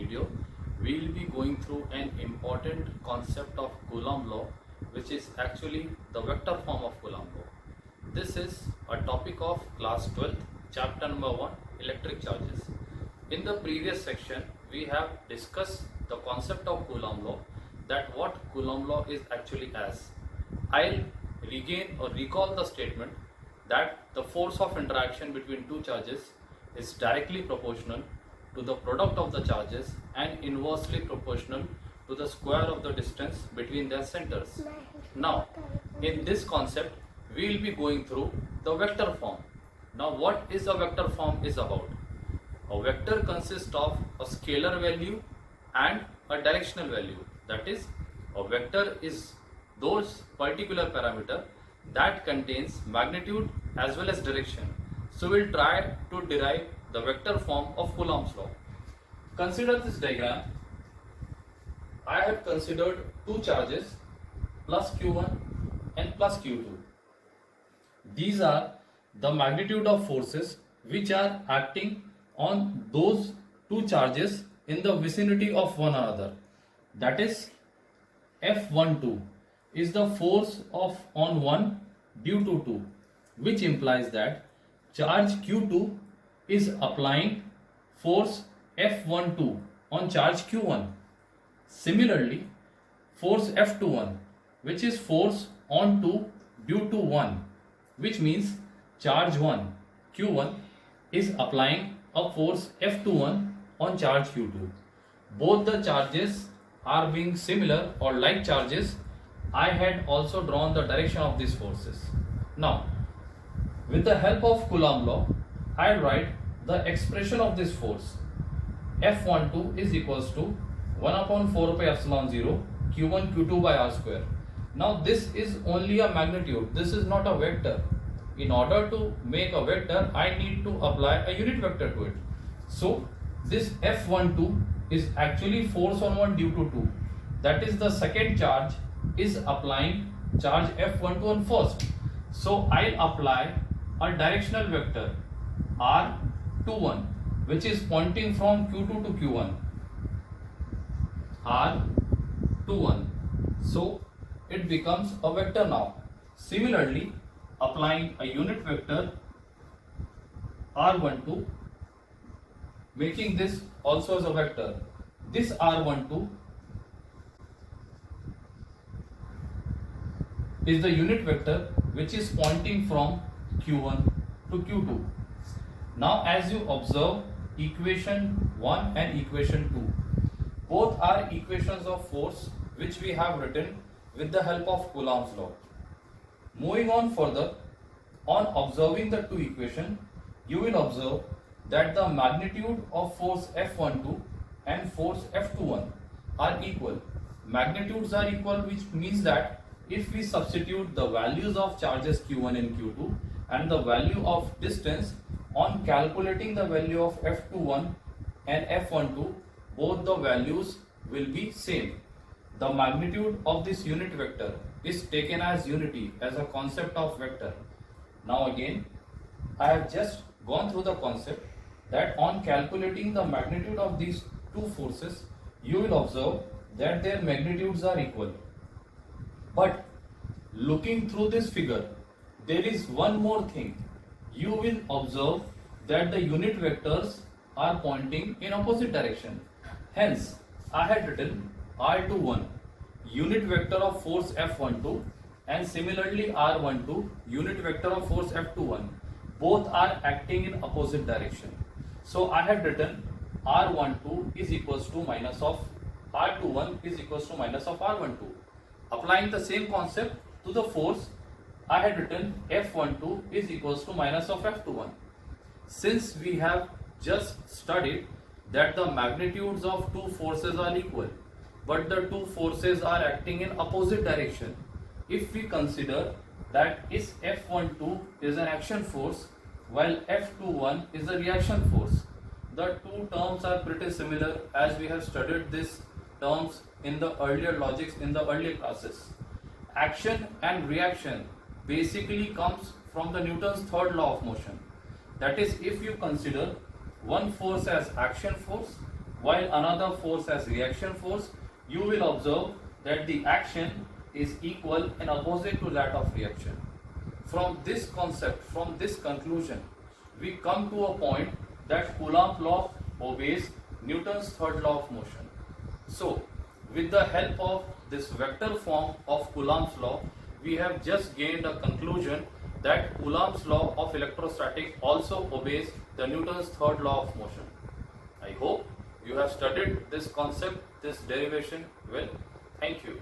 video, we will be going through an important concept of Coulomb law, which is actually the vector form of Coulomb law. This is a topic of class 12th, chapter number 1, electric charges. In the previous section, we have discussed the concept of Coulomb law, that what Coulomb law is actually as. I'll regain or recall the statement that the force of interaction between two charges is directly proportional to the product of the charges and inversely proportional to the square of the distance between their centers. Now, in this concept, we will be going through the vector form. Now, what is a vector form is about? A vector consists of a scalar value and a directional value. That is, a vector is those particular parameter that contains magnitude as well as direction. So we'll try to derive the vector form of Coulomb's law. Consider this diagram. I have considered two charges, plus q1 and plus q2. These are the magnitude of forces which are acting on those two charges in the vicinity of one another. That is, F12 is the force of on 1 due to 2, which implies that charge q2 is applying force F12 on charge q1. Similarly, force F21, which is force on 2 due to 1, which means charge 1 q1 is applying a force F21 on charge q2. Both the charges are being similar or like charges. I had also drawn the direction of these forces. Now, with the help of Coulomb law, I write the expression of this force. F12 is equals to 1 upon 4 pi epsilon 0 q1 q2 by r square. Now, this is only a magnitude. This is not a vector. In order to make a vector, I need to apply a unit vector to it. So, this F12 is actually force on 1 due to 2. That is, the second charge is applying charge F12 on first. So I'll apply a directional vector R21, which is pointing from Q2 to Q1. R21. So it becomes a vector now. Similarly, applying a unit vector R12, making this also as a vector. This R12 is the unit vector which is pointing from q1 to q2. Now, as you observe equation 1 and equation 2, both are equations of force which we have written with the help of Coulomb's law. Moving on further, on observing the two equations, you will observe that the magnitude of force F12 and force F21 are equal. Magnitudes are equal, which means that if we substitute the values of charges q1 and q2 and the value of distance on calculating the value of F21 and F12, both the values will be same. The magnitude of this unit vector is taken as unity, as a concept of vector. Now again, I have just gone through the concept that on calculating the magnitude of these two forces, you will observe that their magnitudes are equal. But looking through this figure, there is one more thing. You will observe that the unit vectors are pointing in opposite direction. Hence, I had written R21, unit vector of force F12, and similarly R12, unit vector of force F21. Both are acting in opposite direction. So I had written R12 is equals to minus of R21 is equals to minus of R12. Applying the same concept to the force, I had written F12 is equals to minus of F21. Since we have just studied that the magnitudes of two forces are equal, but the two forces are acting in opposite direction, if we consider that is F12 is an action force while F21 is a reaction force, the two terms are pretty similar as we have studied these terms in the earlier logics in the earlier classes. Action and reaction basically comes from the Newton's third law of motion. That is, if you consider one force as action force while another force as reaction force, you will observe that the action is equal and opposite to that of reaction. From this concept, from this conclusion, we come to a point that Coulomb's law obeys Newton's third law of motion. So, with the help of this vector form of Coulomb's law, we have just gained a conclusion that Coulomb's law of electrostatic also obeys the Newton's third law of motion. I hope you have studied this concept, this derivation well. Thank you.